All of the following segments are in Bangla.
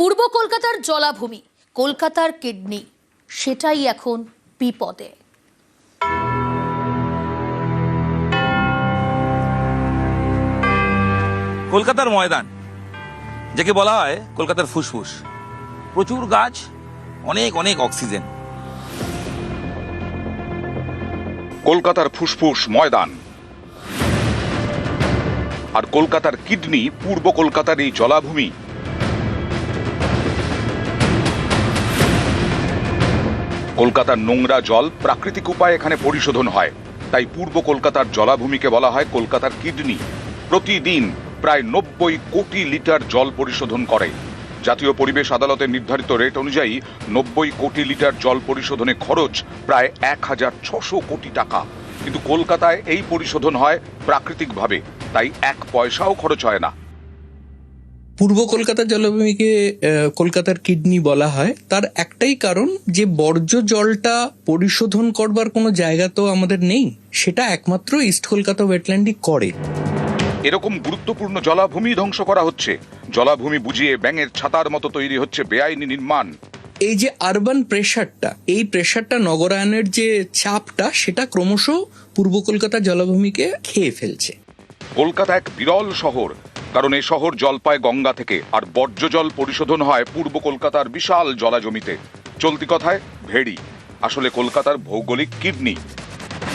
পূর্ব কলকাতার জলাভূমি, কলকাতার কিডনি, সেটাই এখন বিপদে। কলকাতার ময়দান, যাকে বলা হয় কলকাতার ফুসফুস, প্রচুর গাছ, অনেক অনেক অক্সিজেন। কলকাতার ফুসফুস ময়দান আর কলকাতার কিডনি পূর্ব কলকাতার এই জলাভূমি। কলকাতার নোংরা জল প্রাকৃতিক উপায়ে এখানে পরিশোধন হয়, তাই পূর্ব কলকাতার জলাভূমিকে বলা হয় কলকাতার কিডনি। প্রতিদিন প্রায় 90 কোটি লিটার জল পরিশোধন করে। জাতীয় পরিবেশ আদালতের নির্ধারিত রেট অনুযায়ী 90 কোটি লিটার জল পরিশোধনে খরচ প্রায় 1600 কোটি টাকা। কিন্তু কলকাতায় এই পরিশোধন হয় প্রাকৃতিকভাবে, তাই 1 পয়সাও খরচ হয় না। পূর্ব কলকাতার জলাভূমিকে কলকাতার কিডনি বলা হয়, তার একটাই কারণ যে বর্জ্য জলটা পরিশোধন করবার কোনো জায়গা তো আমাদের নেই, সেটা একমাত্র ইস্ট কলকাতা ওয়েটল্যান্ডই করে। এরকম গুরুত্বপূর্ণ জলাভূমি ধ্বংস করা হচ্ছে। জলাভূমি বুঝিয়ে ব্যাঙের ছাতার মতো তৈরি হচ্ছে বেআইনি নির্মাণ। এই যে আরবান প্রেশারটা, এই প্রেশারটা, নগরায়নের যে চাপটা, সেটা ক্রমশ পূর্ব কলকাতার জলাভূমিকে খেয়ে ফেলছে। কলকাতা এক বিরল শহর, কারণ এই শহর জল পায় গঙ্গা থেকে, আর বর্জ্য জল পরিশোধন হয় পূর্ব কলকাতার বিশাল জলাজমিতে। চলতি কথায় ভেড়ি, আসলে কলকাতার ভৌগোলিক কিডনি।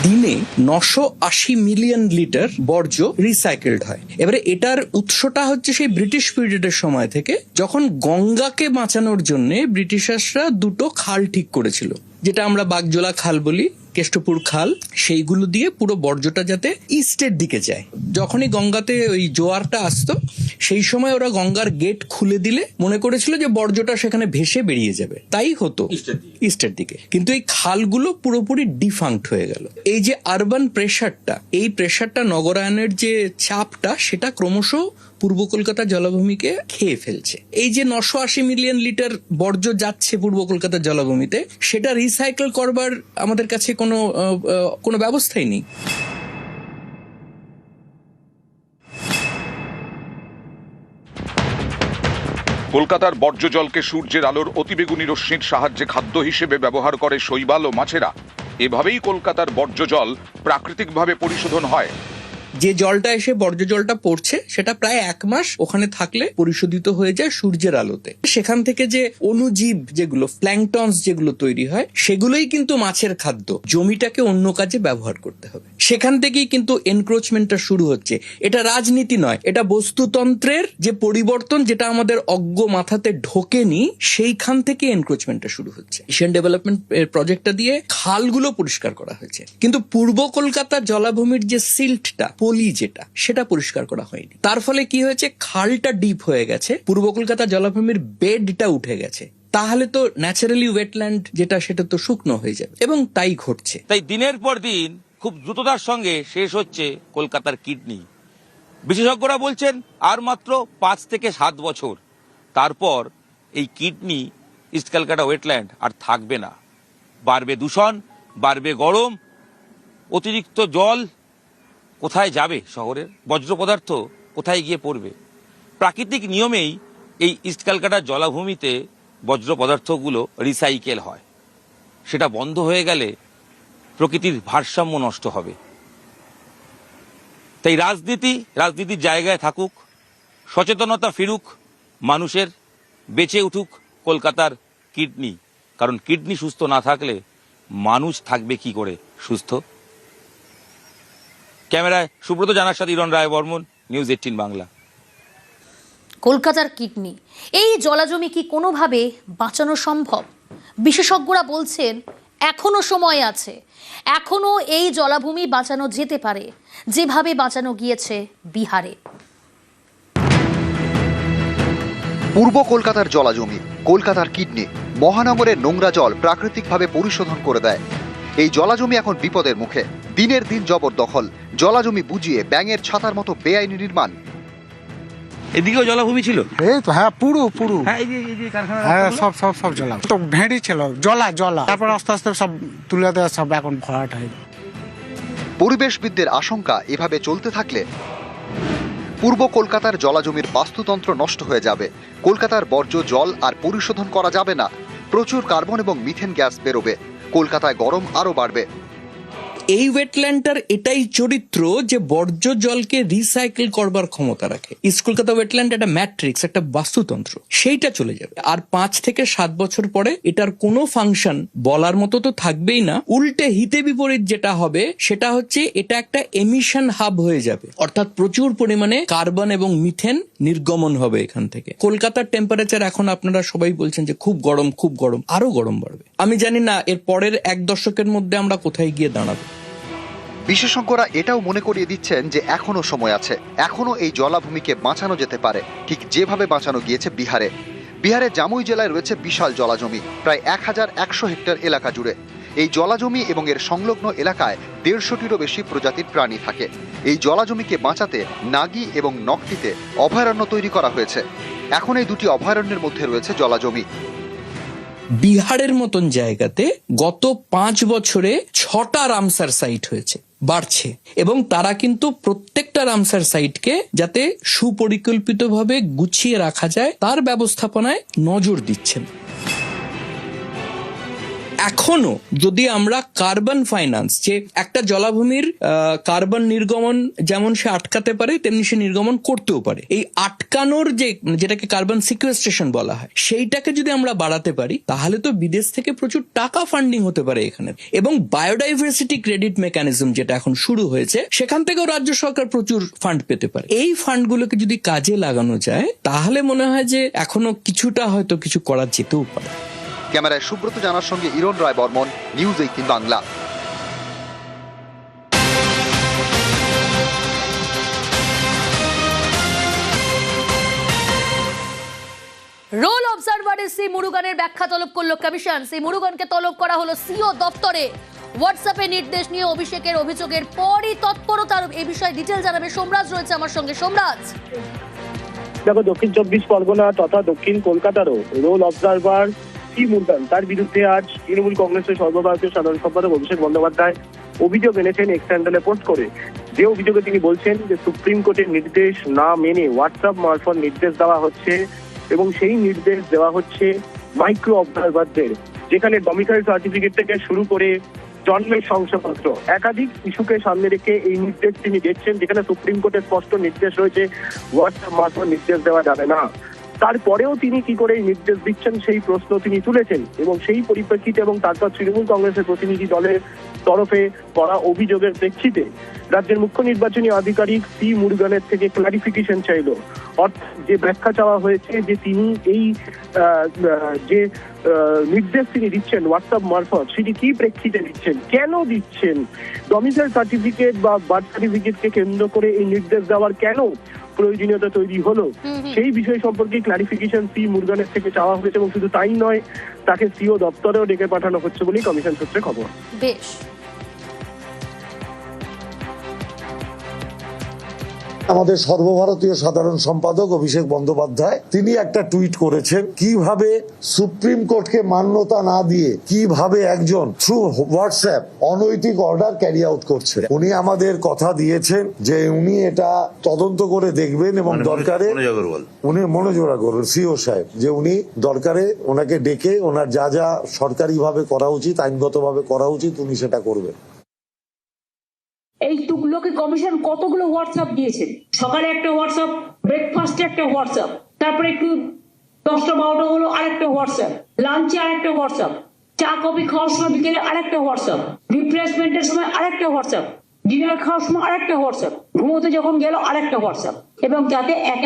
দিনে 980 মিলিয়ন লিটার বর্জ্য রিসাইকেলড হয়। এবারে এটার উৎসটা হচ্ছে সেই ব্রিটিশ পিরিয়ডের সময় থেকে, যখন গঙ্গাকে বাঁচানোর জন্য ব্রিটিশার্সরা দুটো খাল ঠিক করেছিল, যেটা আমরা বাগজোলা খাল বলি, কেষ্টপুর খাল, সেইগুলো দিয়ে পুরো বর্জ্যটা যাতে ইস্টের দিকে যায়। যখনই গঙ্গাতে ওই জোয়ারটা আসতো, সেই সময় ওরা গঙ্গার গেট খুলে দিলে মনে করেছিল যে বর্জ্যটা সেখানে ভেসে বেরিয়ে যাবে, তাই হতো ইস্টের দিকে। কিন্তু এই খালগুলো পুরোপুরি ডিফাঙ্ক্ট হয়ে গেল। এই যে আরবান প্রেশারটা, এই প্রেশারটা, নগরায়নের যে চাপটা, সেটা ক্রমশ পূর্ব কলকাতা জলাভূমিকে খেয়ে ফেলছে। এই যে 980 মিলিয়ন লিটার বর্জ্য যাচ্ছে পূর্ব কলকাতার জলাভূমিতে, সেটা রিসাইকেল করবার আমাদের কাছে কোনো ব্যবস্থাই নেই। কলকাতার বর্জ্য জলকে সূর্যের আলোর অতিবেগুনি রশ্মির সাহায্যে খাদ্য হিসেবে ব্যবহার করে শৈবাল ও মাছেরা। এভাবেই কলকাতার বর্জ্য জল প্রাকৃতিকভাবে পরিশোধন হয়। যে জলটা এসে বর্জ্য জলটা পড়ছে, সেটা প্রায় 1 মাস ওখানে থাকলে পরিশোধিত হয়ে যায় সূর্যের আলোতে। সেখান থেকে যে অণুজীব, যেগুলো প্ল্যাঙ্কটনস যেগুলো তৈরি হয়, সেগুলোই কিন্তু মাছের খাদ্য। জমিটাকে অন্য কাজে ব্যবহার করতে হবে। সেখান থেকেই কিন্তু এনক্রোচমেন্টটা শুরু হচ্ছে। এটা রাজনীতি নয়, এটা বস্তুতন্ত্রের যে পরিবর্তন, যেটা আমাদের অজ্ঞ মাথাতে ঢোকেনি, সেইখান থেকে এনক্রোচমেন্টটা শুরু হচ্ছে। এশিয়ান ডেভেলপমেন্ট প্রজেক্টটা দিয়ে খালগুলো পরিষ্কার করা হয়েছে, কিন্তু পূর্ব কলকাতার জলাভূমির যে সিল্টটা, পলি যেটা, সেটা পরিষ্কার করা হয়নি। তার ফলে কি হয়েছে, খালটা ডিপ হয়ে গেছে, পূর্ব কলকাতা জলাভূমির বেডটা উঠে গেছে। তাহলে তো ন্যাচারালি ওয়েটল্যান্ড যেটা, সেটা তো শুকনো হয়ে যাবে, এবং তাই ঘটছে। তাই দিনের পর দিন খুব দ্রুততার সঙ্গে শেষ হচ্ছে কলকাতার কিডনি। বিশেষজ্ঞরা বলছেন আর মাত্র 5 থেকে 7 বছর, তারপর এই কিডনি ইস্ট কলকাতা ওয়েটল্যান্ড আর থাকবে না। বাড়বে দূষণ, বাড়বে গরম, অতিরিক্ত জল কোথায় যাবে? শহরের বজ্র পদার্থ কোথায় গিয়ে পড়বে? প্রাকৃতিক নিয়মেই এই ইস্ট কলকাতার জলাভূমিতে বজ্র পদার্থগুলো রিসাইকেল হয়। সেটা বন্ধ হয়ে গেলে প্রকৃতির ভারসাম্য নষ্ট হবে। তাই রাজনীতির জায়গায় থাকুক, সচেতনতা ফিরুক মানুষের, বেঁচে উঠুক কলকাতার কিডনি। কারণ কিডনি সুস্থ না থাকলে মানুষ থাকবে কি করে সুস্থ? ক্যামেরায় সুব্রত জানার সাথে ইরণ রায় বর্মন, নিউজ 18 বাংলা। কলকাতার কিডনি, এই জলাজমি কি কোনোভাবে বাঁচানো সম্ভব? বিশেষজ্ঞরা বলছেন এখনো সময় আছে, এখনো এই জলাভূমি বাঁচানো যেতে পারে, যেভাবে বাঁচানো গিয়েছে বিহারে। পূর্ব কলকাতার জলাজমি, কলকাতার কিডনি, মহানগরের নোংরা জল প্রাকৃতিকভাবে পরিশোধন করে দেয়। এই জলাজমি এখন বিপদের মুখে। দিনের দিন জবরদখল, জলাজমি বুঝিয়ে ব্যাঙের ছাতার মতো বেআইনি নির্মাণ। এদিকেও জলাভূমি ছিল? এই তো, হ্যাঁ, পুরো হ্যাঁ, এই যে কারখানা, হ্যাঁ, সব জলা তো ভেড়ি ছিল, জলা। তারপর আস্তে আস্তে সব তুলে দেওয়া, সব এখন ভরাট হয়ে। পরিবেশবিদদের আশঙ্কা, এভাবে চলতে থাকলে পূর্ব কলকাতার জলাজমির বাস্তুতন্ত্র নষ্ট হয়ে যাবে। কলকাতার বর্জ্য জল আর পরিশোধন করা যাবে না। প্রচুর কার্বন এবং মিথেন গ্যাস বেরোবে। কলকাতায় গরম আরো বাড়বে। এই ওয়েটল্যান্ডটার এটাই চরিত্র যে বর্জ্য জলকে রিসাইকেল করবার ক্ষমতা রাখে। ইস্ট কলকাতা ওয়েটল্যান্ড একটা ম্যাট্রিক্স, একটা বাস্তুতন্ত্র, সেইটা চলে যাবে। আর 5 থেকে 7 বছর পরে এটার কোনো ফাংশন বলার মতো তো থাকবেই না। উল্টে হিতে বিপরীত যেটা হবে সেটা হচ্ছে এটা একটা এমিশন হাব হয়ে যাবে, অর্থাৎ প্রচুর পরিমাণে কার্বন এবং মিথেন নির্গমন হবে এখান থেকে। কলকাতার টেম্পারেচার এখন আপনারা সবাই বলছেন যে খুব গরম, খুব গরম, আরো গরম বাড়বে। আমি জানি না এর পরের 1 দশকের মধ্যে আমরা কোথায় গিয়ে দাঁড়াবো। বিশেষজ্ঞরা এটাও মনে করিয়ে দিচ্ছেন যে এখনো সময় আছে, এখনো এই জলাভূমিকে বাঁচানো যেতে পারে, ঠিক যেভাবে বাঁচানো গিয়েছে বিহারে। বিহারের জামুই জেলায় রয়েছে বিশাল জলাজমি, প্রায় 1100 হেক্টর এলাকা জুড়ে। এই জলাজমি এবং এর সংলগ্ন এলাকায় 150টিরও বেশি প্রজাতির প্রাণী থাকে। এই জলাজমিকে বাঁচাতে নাগি এবং নকটিতে অভয়ারণ্য তৈরি করা হয়েছে। এখন এই দুটি অভয়ারণ্যের মধ্যে রয়েছে জলাজমি। বিহারের মতন জায়গাতে গত 5 বছরে 6টা রামসার সাইট হয়েছে, বাড়ছে, এবং তারা কিন্তু প্রত্যেকটা রামসার সাইটকে যাতে সুপরিকল্পিতভাবে গুছিয়ে রাখা যায় তার ব্যবস্থাপনায় নজর দিচ্ছেন। এখনো যদি আমরা কার্বন ফাইন্যান্স, যে একটা জলাভূমির কার্বন নির্গমন যেমন সে আটকাতে পারে তেমনি সে নির্গমন করতেও পারে, এই আটকানোর যেটাকে কার্বন সিকুয়েস্ট্রেশন বলা হয়, সেইটাকে যদি আমরা বাড়াতে পারি তাহলে তো বিদেশ থেকে প্রচুর টাকা ফান্ডিং হতে পারে এখানে। এবং বায়োডাইভার্সিটি ক্রেডিট মেকানিজম যেটা এখন শুরু হয়েছে, সেখান থেকেও রাজ্য সরকার প্রচুর ফান্ড পেতে পারে। এই ফান্ডগুলোকে যদি কাজে লাগানো যায় তাহলে মনে হয় যে এখনো কিছুটা হয়তো কিছু করা যেতেও পারে। ক্যামেরায় সুব্রত জানার সঙ্গে ইরণ রায় বর্মন, নিউজ 18 বাংলা। রোল অবজারভারে সি মুরুগানের ব্যাখ্যা তলব করলো কমিশন। সি মুরুগানকে তলব করা হলো সিও দপ্তরে। হোয়াটসঅ্যাপে নির্দেশ নিয়ে অভিষেকের অভিযোগের পরই তৎপরতার এই বিষয়ে ডিটেল জানাবে সোমরাজ রয়েছে আমার সঙ্গে। সোমরাজ, দেখো, দক্ষিণ 24 পরগনা তথা দক্ষিণ কলকাতারও রোল অবজারভার সি মুরুগান, তার বিরুদ্ধে আজ তৃণমূল কংগ্রেসের সর্বভারতীয় সাধারণ সম্পাদক অভিষেক বন্দ্যোপাধ্যায় অভিযোগ এনেছেন এক্স হ্যান্ডেলে পোস্ট করে। যে অভিযোগে তিনি বলছেন যে সুপ্রিম কোর্টের নির্দেশ না মেনে হোয়াটসঅ্যাপ মারফত নির্দেশ দেওয়া হচ্ছে, এবং সেই নির্দেশ দেওয়া হচ্ছে মাইক্রো অবজারভারদের, যেখানে ডমিসাইল সার্টিফিকেট থেকে শুরু করে জন্মের শংসাপত্র একাধিক ইস্যুকে সামনে রেখে এই নির্দেশ তিনি দিচ্ছেন, যেখানে সুপ্রিম কোর্টের স্পষ্ট নির্দেশ রয়েছে হোয়াটসঅ্যাপ মারফত নির্দেশ দেওয়া যাবে না। তারপরেও তিনি কি করে এই নির্দেশ দিচ্ছেন সেই প্রশ্ন তিনি তুলেছেন, এবং সেই পরিপ্রেক্ষিতে এবং তারপর তৃণমূল কংগ্রেসের প্রতিনিধি দলের তরফে করা অভিযোগের প্রেক্ষিতে রাজ্যের মুখ্য নির্বাচনী আধিকারিক সি মুরুগানের থেকে ক্লারিফিকেশন চাইল। অর্থাৎ যে ব্যাখ্যা চাওয়া হয়েছে যে তিনি এই যে নির্দেশ তিনি দিচ্ছেন হোয়াটসঅ্যাপ মারফত, সেটি কি প্রেক্ষিতে দিচ্ছেন, কেন দিচ্ছেন, ডমিসাইল সার্টিফিকেট বা বার্থ সার্টিফিকেটকে কেন্দ্র করে এই নির্দেশ দেওয়ার কেন প্রয়োজনীয়তা তৈরি হলো, সেই বিষয় সম্পর্কে ক্লারিফিকেশন সি মুরুগানের থেকে চাওয়া হয়েছে। এবং শুধু তাই নয়, তাকে সিও দপ্তরেও ডেকে পাঠানো হচ্ছে বলেই কমিশন সূত্রে খবর। বেশ, আমাদের সর্বভারতীয় সাধারণ সম্পাদক অভিষেক বন্দ্যোপাধ্যায় তিনি একটা টুইট করেছেন, কিভাবে সুপ্রিম কোর্টকে মান্যতা না দিয়ে কিভাবে একজন থ্রু হোয়াটসঅ্যাপ অনৈতিক অর্ডার ক্যারি আউট করছে। উনি আমাদের কথা দিয়েছেন যে উনি এটা তদন্ত করে দেখবেন এবং দরকারে উনি মনোযোগ করবেন সিও সাহেব, যে উনি দরকারে ওনাকে ডেকে ওনার যা যা সরকারিভাবে করা উচিত, আইনগতভাবে করা উচিত, উনি সেটা করবেন। এই তুগলকি কমিশন কতগুলো হোয়াটসঅ্যাপ দিয়েছে। সকালে একটা হোয়াটসঅ্যাপ, ব্রেকফাস্টে একটা হোয়াটসঅ্যাপ, তারপরে একটু 10টা-12টা হলো আরেকটা হোয়াটসঅ্যাপ, লাঞ্চে আরেকটা হোয়াটসঅ্যাপ, চা কফি খাওয়ার সময় বিকেলে আরেকটা হোয়াটসঅ্যাপ, রিফ্রেশমেন্টের সময় আরেকটা হোয়াটসঅ্যাপ, ডিনার খাওয়ার সময় আরেকটা হোয়াটসঅ্যাপ, ঘুমোতে যখন গেল আরেকটা হোয়াটসঅ্যাপ, এবং তাতে এক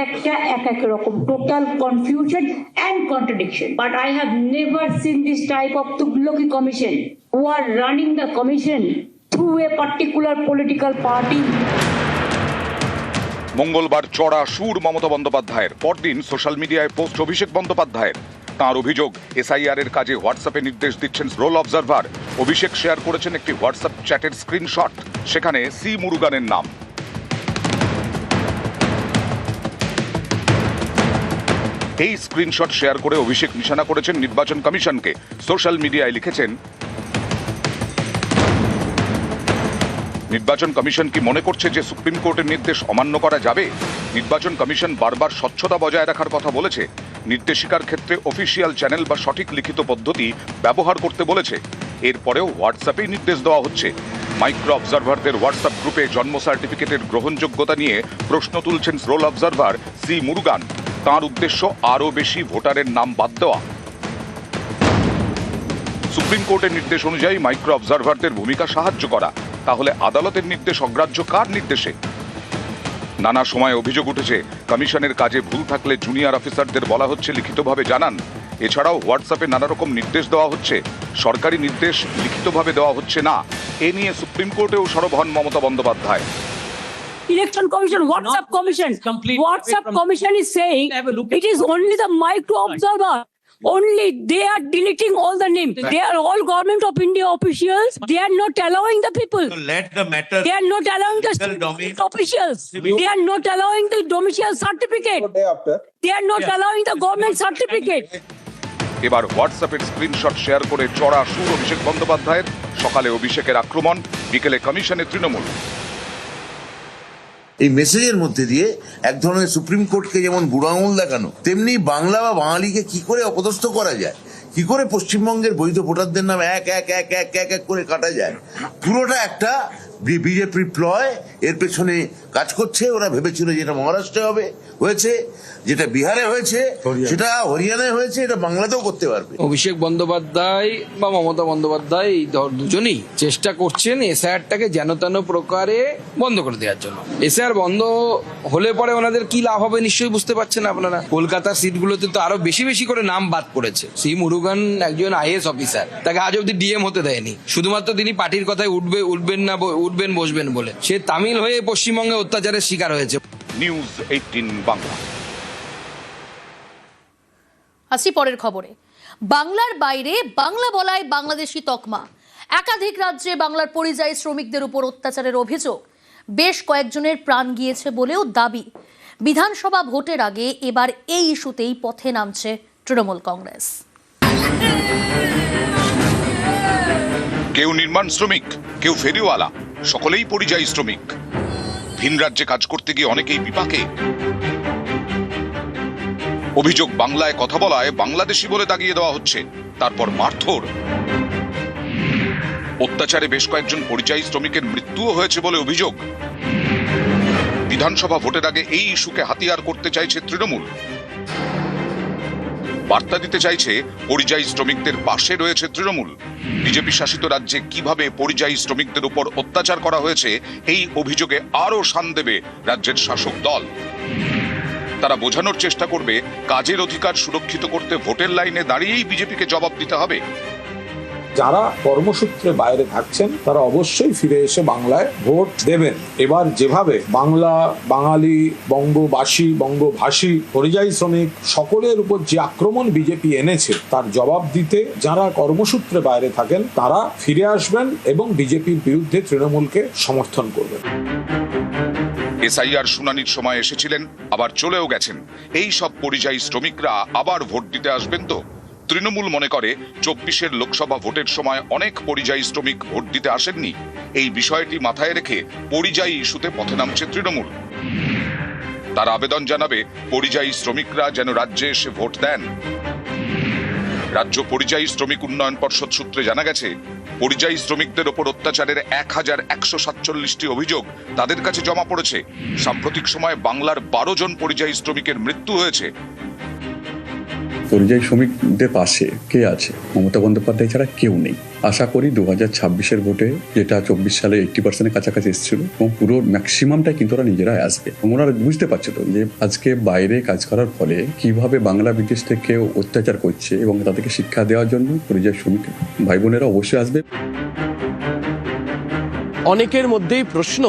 এক রকম total confusion and contradiction. But I have never seen this type of তুগলকি commission who are running the commission through a particular political party. মঙ্গলবার চড়া সুর মমতা বন্দ্যোপাধ্যায়ের, পরদিন সোশ্যাল মিডিয়ায় পোস্ট অভিষেক বন্দ্যোপাধ্যায়ের। তাঁর অভিযোগ, এসআইআর এর কাজে হোয়াটসঅ্যাপে নির্দেশ দিচ্ছেন রোল অবজারভার। অভিষেক শেয়ার করেছেন একটি হোয়াটসঅ্যাপ চ্যাটের স্ক্রিনশট, সেখানে সি মুরুগানের নাম। এই স্ক্রিনশট শেয়ার করে অভিষেক নিশানা করেছেন নির্বাচন কমিশনকে। সোশ্যাল মিডিয়ায় লিখেছেন, নির্বাচন কমিশন কি মনে করছে যে সুপ্রিম কোর্টের নির্দেশ অমান্য করা যাবে? নির্বাচন কমিশন বারবার স্বচ্ছতা বজায় রাখার কথা বলেছে। নির্দেশিকার ক্ষেত্রে অফিসিয়াল চ্যানেল বা সঠিক লিখিত পদ্ধতি ব্যবহার করতে বলেছে। এরপরেও হোয়াটসঅ্যাপেই নির্দেশ দেওয়া হচ্ছে। মাইক্রো অবজারভারদের হোয়াটসঅ্যাপ গ্রুপে জন্ম সার্টিফিকেটের গ্রহণযোগ্যতা নিয়ে প্রশ্ন তুলছেন রোল অবজারভার সি মুরুগান। তাঁর উদ্দেশ্য আরও বেশি ভোটারের নাম বাদ দেওয়া। সুপ্রিম কোর্টের নির্দেশ অনুযায়ী মাইক্রো অবজারভারদের ভূমিকা সাহায্য করা, তাহলে আদালতের নির্দেশ অগ্রাহ্য কার নির্দেশে? নানা সময় অভিযোগ উঠেছে কমিশনের কাজে ভুল থাকলে জুনিয়র অফিসারদের বলা হচ্ছে লিখিতভাবে জানান। এছাড়াও হোয়াটসঅ্যাপে নানা রকম নির্দেশ দেওয়া হচ্ছে, সরকারি নির্দেশ লিখিতভাবে দেওয়া হচ্ছে না। এ নিয়ে সুপ্রিম কোর্টেও সরব হন Mamata Bandyopadhyay. Election Commission, WhatsApp Commission. WhatsApp Commission is saying it is only the micro observer. Only they are deleting all the names. They are all government of India officials. They are not allowing the people. Let the matter. They are not allowing the state officials. They are not allowing the domicile certificate. They are not allowing the government certificate. এবার হোয়াটসঅ্যাপের স্ক্রিনশট শেয়ার করে চড়া সুর অভিষেক বন্দ্যোপাধ্যায়ের। সকালে অভিষেকের আক্রমণ, বিকেলে কমিশনে তৃণমূল। এই মেসেজের মধ্যে দিয়ে এক ধরনের সুপ্রিম কোর্টকে যেমন বুড়ো আঙুল দেখানো, তেমনি বাংলা বা বাঙালিকে কি করে অপদস্থ করা যায়, কি করে পশ্চিমবঙ্গের বৈধ ভোটারদের নাম এক এক এক এক এক এক করে কাটা যায়, পুরোটা একটা বিজেপি প্লয় এর পেছনে কাজ করছে। ওরা ভেবেছিল যেটা মহারাষ্ট্রে হবে, হয়েছে, যেটা বিহারে হয়েছে, সেটা হরিয়ানায় হয়েছে, এটা বাংলাতেও করতে পারবে। অভিষেক বন্দ্যোপাধ্যায় বা মমতা বন্দ্যোপাধ্যায় এই দুজনেই চেষ্টা করছেন এসআইআরটাকে যেন তেন প্রকারে বন্ধ করে দেওয়ার জন্য। এসআইআর বন্ধ হলে পরে ওনাদের কি লাভ হবে নিশ্চয়ই বুঝতে পারছেন আপনারা। কলকাতার সিটগুলোতে তো আরো বেশি বেশি করে নাম বাদ পড়েছে। সি মুরুগান একজন আইএস অফিসার, তাকে আজ অব্দি ডিএম হতে দেয়নি, শুধুমাত্র তিনি পার্টির কথায় উঠবেন বসবেন বলে। সে তামিল হয়ে পশ্চিমবঙ্গে অত্যাচারের শিকার হয়েছে। নিউজ 18 বাংলা। আসি পরের খবরে। বাংলার বাইরে বাংলা বলায় বাংলাদেশি তকমা। একাধিক রাজ্যে বাংলার পরিযায়ী শ্রমিকদের উপর অত্যাচারের অভিযোগ। বেশ কয়েকজনের প্রাণ গিয়েছে বলেও দাবি। বিধানসভা ভোটের আগে এবার এই ইস্যুতেই পথে নামছে তৃণমূল কংগ্রেস। কেউ নির্মাণ শ্রমিক, কেউ ফেরিওয়ালা, সকলেই পরিযায়ী শ্রমিক। ভিন রাজ্যে কাজ করতে গিয়ে অনেকেই বিপাকে। অভিযোগ, বাংলায় কথা বলায় বাংলাদেশি বলে দাগিয়ে দেওয়া হচ্ছে, তারপর মারধর। অত্যাচারে বেশ কয়েকজন পরিযায়ী শ্রমিকের মৃত্যুও হয়েছে বলে অভিযোগ। বিধানসভা ভোটের আগে এই ইস্যুকে হাতিয়ার করতে চাইছে তৃণমূল। বার্তা দিতে চাইছে পরিযায়ী শ্রমিকদের পাশে রয়েছে তৃণমূল। বিজেপি শাসিত রাজ্যে কিভাবে পরিযায়ী শ্রমিকদের উপর অত্যাচার করা হয়েছে এই অভিযোগে আরও শান দেবে রাজ্যের শাসক দল। তারা বোঝানোর চেষ্টা করবে কাজের অধিকার সুরক্ষিত করতে ভোটের লাইনে দাঁড়িয়েই বিজেপিকে জবাব দিতে হবে। যারা কর্মসূত্রে বাইরে থাকছেন তারা অবশ্যই ফিরে এসে বাংলায় ভোট দেবেন। এবার যেভাবে বাংলা, বাঙালি, বঙ্গবাসী, বঙ্গভাষী, পরিযায়ী শ্রমিক সকলের উপর যে আক্রমণ বিজেপি এনেছে তার জবাব দিতে যারা কর্মসূত্রে বাইরে থাকেন তারা ফিরে আসবেন এবং বিজেপির বিরুদ্ধে তৃণমূলকে সমর্থন করবেন। এসআইআর শুনানির সময় এসেছিলেন, আবার চলেও গেছেন। এই সব পরিযায়ী শ্রমিকরা আবার ভোট দিতে আসবেন তো? তৃণমূল মনে করে 24-এর লোকসভা ভোটের সময় অনেক পরিযায়ী শ্রমিক ভোট দিতে আসেননি। এই বিষয়টি মাথায় রেখে পরিযায়ী ইস্যুতে পথে নামছে তৃণমূল। তার আবেদন জানাবে পরিযায়ী শ্রমিকরা যেন রাজ্যে এসে ভোট দেন। রাজ্য পরিযায়ী শ্রমিক উন্নয়ন পর্ষদ সূত্রে জানা গেছে, পরিযায়ী শ্রমিকদের ওপর অত্যাচারের 1147টি অভিযোগ তাদের কাছে জমা পড়েছে। সাম্প্রতিক সময়ে বাংলার 12 জন পরিযায়ী শ্রমিকের মৃত্যু হয়েছে। পরিযায়ী শ্রমিকদের পাশে কে আছে? মমতা বন্দ্যোপাধ্যায় ছাড়া কেউ নেই। আশা করি 2026-এর ভোটে, যেটা 24 সালে 80% কাছাকাছি এসেছিল, এবং পুরো ম্যাক্সিমামটাই কিন্তু ওরা নিজেরাই আসবে। ওরা বুঝতে পারছে তো যে আজকে বাইরে কাজ করার ফলে কিভাবে বাংলা বিদেশ থেকে অত্যাচার করছে, এবং তাদেরকে শিক্ষা দেওয়ার জন্য পরিযায়ী শ্রমিক ভাই বোনেরা অবশ্যই আসবে। অনেকের মধ্যেই প্রশ্ন,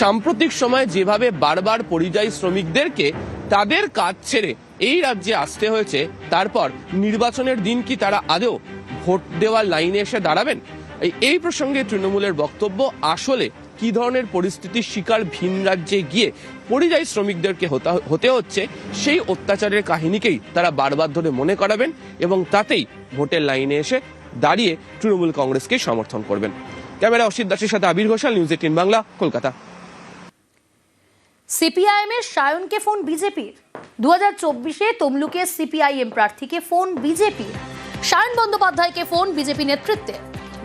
সাম্প্রতিক সময়ে যেভাবে বারবার পরিযায়ী শ্রমিকদেরকে তাদের কাজ ছেড়ে এই রাজ্যে আসতে হয়েছে, তারপর নির্বাচনের দিন কি তারা আদৌ ভোট দেওয়ার লাইনে এসে দাঁড়াবেন? এই প্রসঙ্গে তৃণমূলের বক্তব্য, আসলে কি ধরনের পরিস্থিতির শিকার ভিন রাজ্যে গিয়ে পরিযায়ী শ্রমিকদেরকে হতে হচ্ছে, সেই অত্যাচারের কাহিনীকেই তারা বারবার ধরে মনে করাবেন এবং তাতেই ভোটের লাইনে এসে দাঁড়িয়ে তৃণমূল কংগ্রেসকে সমর্থন করবেন। ক্যামেরা অসিত দাসের সাথে আবির ঘোষাল, নিউজ 18 বাংলা, কলকাতা। সিপিআইএম এর সায়নকে ফোন বিজেপির। 2024-এ তমলুকে সিপিআইএম প্রার্থীকে ফোন বিজেপির। সায়ন বন্দ্যোপাধ্যায়কে ফোন বিজেপি নেতৃত্বে।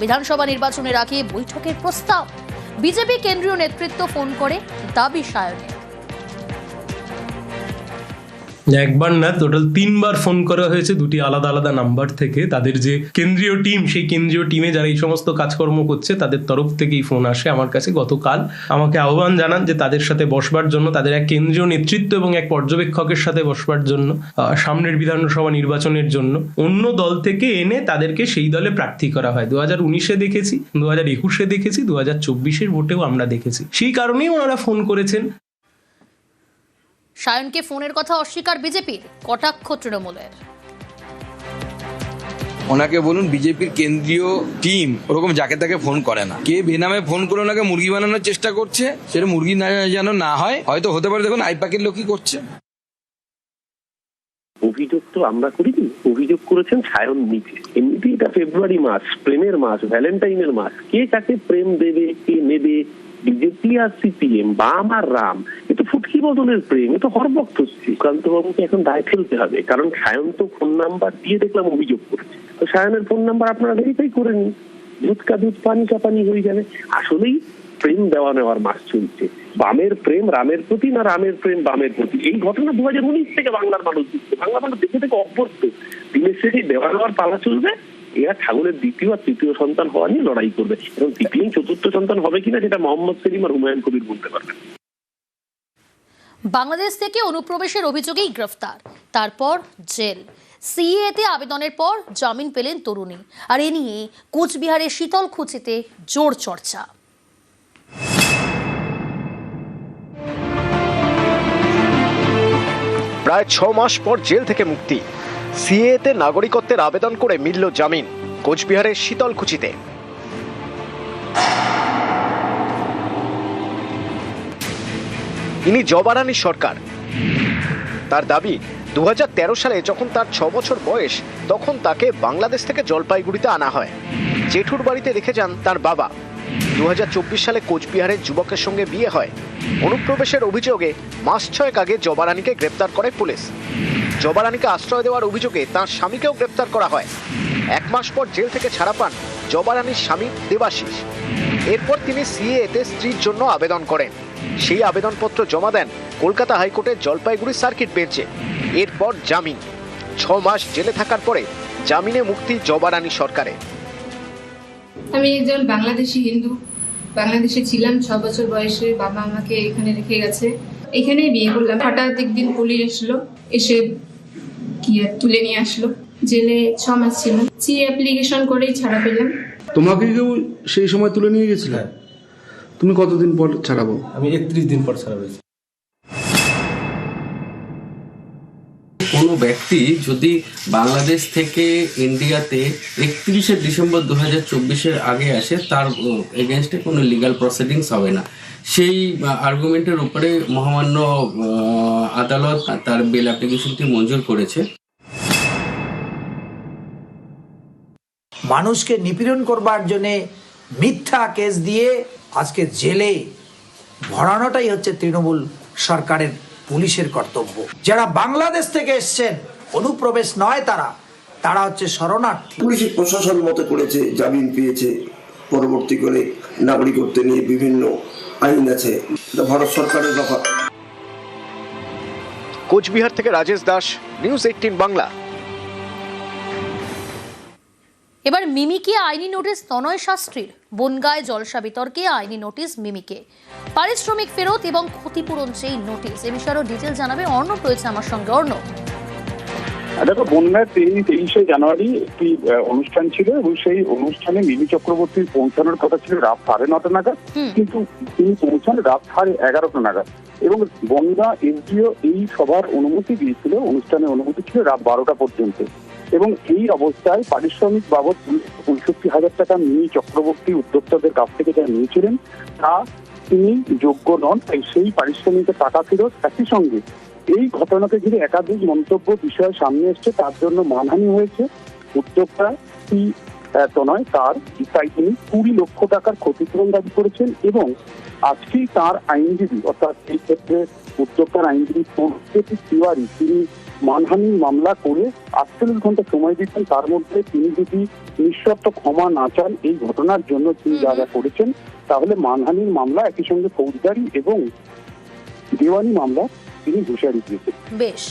বিধানসভা নির্বাচনের আগে বৈঠকের প্রস্তাব। বিজেপি কেন্দ্রীয় নেতৃত্ব ফোন করে, দাবি সায়নের। একবার না, টোটাল 3 বার ফোন করা হয়েছে দুটি আলাদা আলাদা নাম্বার থেকে। তাদের যে কেন্দ্রীয় টিম, সেই কেন্দ্রীয় টিমে যারা এই সমস্ত কাজকর্ম করছে তাদের তরফ থেকেই ফোন আসে আমার কাছে। গতকাল আমাকে আহ্বান জানান যে তাদের সাথে বসবার জন্য, তাদের এক কেন্দ্রীয় নেতৃত্ব এবং এক পর্যবেক্ষকের সাথে বসবার জন্য, সামনের বিধানসভা নির্বাচনের জন্য অন্য দল থেকে এনে তাদেরকে সেই দলে প্রার্থী করা হয়। 2019-এ দেখেছি, 2021-এ দেখেছি, 2024-এর ভোটেও আমরা দেখেছি। সেই কারণেই ওনারা ফোন করেছেন। সায়নকে ফোনের কথা অস্বীকার বিজেপির, কটাক্ষ তৃণমূলের। ওনাকে বলুন বিজেপির কেন্দ্রীয় টিম ওরকম যাকে তাকে ফোন করে না। কে বেনামে ফোন করে ওনাকে মুরগি বানানোর চেষ্টা করছে, সেটা মুরগি না যেন না হয়, হয়তো হতে পারে। দেখুন আইপ্যাকের লোকই করছে। অভিযোগ তো আমরা করিনি, অভিযোগ করেছেন সায়ন নিজে। এমনিতেই এটা ফেব্রুয়ারি মাস, প্রেমের মাস, ভ্যালেন্টাইনের মাস। কে কাকে প্রেম দেবে, কে নেবে? বিজেপি আর সিপিএম, বাম আর রাম, এ তো ফুটকি বদলের প্রেম, এ তো হরভক্ত। সুকান্ত বাবুকে এখন দায় ফেলতে হবে, কারণ সায়ন তো ফোন নাম্বার দিয়ে দেখলাম অভিযোগ করেছে। তো সায়নের ফোন নাম্বার আপনারা ভেরিফাই করে নিন, দুধ কা দুধ পানি কা পানি হয়ে যাবে। আসলেই প্রেম দেওয়া নেওয়ার মাস চলছে। বামের প্রেম রামের প্রতি, না রামের প্রেম বামের প্রতি। এই ঘটনা 2019 থেকে বাংলার মানুষ দিচ্ছে। বাংলা মানুষ দেখে থেকে অভ্যস্ত। দিনের শেষে দেওয়া নেওয়ার পালা চলবে। এরা ছাগলের দ্বিতীয় আর তৃতীয় সন্তান হওয়া নিয়ে লড়াই করবে, এবং সিপিএম চতুর্থ সন্তান হবে কিনা সেটা মোহাম্মদ সেলিম আর হুমায়ুন কবির বলতে পারবেন। বাংলাদেশ থেকে অনুপ্রবেশের অভিযোগেই গ্রেফতার, তারপর জেল। সিএতে আবেদনের পর জামিন পেলেন তরুণী। আর এ নিয়ে কোচবিহারের শীতলকুচিতে জোর চর্চা। প্রায় 6 মাস পর জেল থেকে মুক্তি। সিএতে নাগরিকত্বের আবেদন করে মিলল জামিন কোচবিহারের শীতলকুচিতে। ইনি জবারানী সরকার। তার দাবি 2013 সালে যখন তার 6 বছর বয়স, তখন তাকে বাংলাদেশ থেকে জলপাইগুড়িতে আনা হয়। জেঠুর বাড়িতে রেখে যান তার বাবা। 2024 সালে কোচবিহারের যুবকের সঙ্গে বিয়ে হয়। অনুপ্রবেশের অভিযোগে মাস 6 আগে জবারানীকে গ্রেপ্তার করে পুলিশ। জবারানীকে আশ্রয় দেওয়ার অভিযোগে তার স্বামীকেও গ্রেপ্তার করা হয়। 1 মাস পর জেল থেকে ছাড়া পান জবারানীর স্বামী দেবাশিস। এরপর তিনি সিএতে স্ত্রীর জন্য আবেদন করেন। সেই আবেদনপত্র জমা দেন কলকাতা হাইকোর্টের জলপাইগুড়ি সার্কিট বেঞ্চে। এরপর জামিন। 6 মাস জেলে থাকার পরে জামিনে মুক্তি জবারানী সরকারের। আমি একজন বাংলাদেশি হিন্দু, বাংলাদেশে ছিলাম 6 বছর বয়সে। বাবা আমাকে এখানে রেখে গেছে, এখানে বিয়ে করলাম। হঠাৎ একদিন পুলিশ এসলো, এসে তুলে নিয়ে আসলো। জেলে 6 মাস ছিলাম। সিএ অ্যাপ্লিকেশন করেই ছাড়া পেলাম। তোমাকে কেউ সেই সময় তুলে নিয়ে গেছিল? তুমি কতদিন পর ছাড়াবো? আমি 31 দিন পর ছাড়া হয়েছি। কোনো ব্যক্তি যদি বাংলাদেশ থেকে ইন্ডিয়াতে 31শে ডিসেম্বর 2024-এর আগে আসে, তার এগেনস্টে কোনো লিগাল প্রসিডিংস হবে না। সেই আর্গুমেন্টের উপরে মহামান্য আদালত তার বেল অ্যাপ্লিকেশনটি মঞ্জুর করেছে। মানুষকে নিপীড়ন করবার জন্যে মিথ্যা কেস দিয়ে আজকে জেলে ভরানোটাই হচ্ছে তৃণমূল সরকারের পুলিশের কর্তব্য। যারা বাংলাদেশ থেকে এসছেন, অনুপ্রবেশ নয়, তারা হচ্ছে শরণার্থী। পুলিশ প্রশাসন মতো করেছে, জামিন পেয়েছে। পরবর্তী করে নাগরিকত্ব নিয়ে বিভিন্ন আইন আছে, ভারত সরকারের ব্যাপার। কোচবিহার থেকে রাজেশ দাস, নিউজ 18 বাংলা। এবার মিমিকে আইনি নোটিশ তনয় শাস্ত্রীর। বনগাঁয় জলসা বিতর্কে আইনি নোটিশ মিমিকে। পারিশ্রমিক ফেরত এবং ক্ষতিপূরণ চেয়ে নোটিশ। এ বিষয়ে ডিটেল জানাবে অর্ণব, রয়েছে আমার সঙ্গে। অর্ণব, দেখো, বনগাঁয় 23শে জানুয়ারি একটি অনুষ্ঠান ছিল, এবং সেই অনুষ্ঠানে মিমি চক্রবর্তীর পৌঁছানোর কথা ছিল রাত 9:30 নাগাদ, কিন্তু তিনি পৌঁছান রাত 11:30 নাগাদ। এবং বনগাঁ এসডিও এই সভার অনুমতি দিয়েছিল, অনুষ্ঠানের অনুমতি ছিল রাত 12টা পর্যন্ত। এবং এই অবস্থায় পারিশ্রমিক বাবদ 65,000 টাকা মিমি চক্রবর্তী উদ্যোক্তাদের কাছ থেকে যা নিয়েছিলেন তা তিনি যোগ্য নন, তাই সেই পারিশ্রমিকের টাকা ফেরত। একই সঙ্গে এই ঘটনাকে ঘিরে একাধিক মন্তব্য বিষয় সামনে এসছে, তার জন্য মানহানি হয়েছে। উদ্যোক্তা তো নয়, তাই তিনি 20 লক্ষ টাকার ক্ষতিপূরণ দাবি করেছেন এবং আজকেই তার আইনজীবী অর্থাৎ এই ক্ষেত্রে উদ্যোক্তার আইনজীবী প্রজ্যোতি তিওয়ারি তিনি মানহানির মামলা করে 48 ঘন্টা সময় দিচ্ছেন। তার মধ্যে তিনি যদি নিঃশর্ত ক্ষমা না চান এই ঘটনার জন্য তিনি যা যা করেছেন, তাহলে মানহানির মামলা একই সঙ্গে ফৌজদারি এবং দেওয়ানি মামলা তিনি হুঁশিয়ারি দিয়েছেন। বেশ।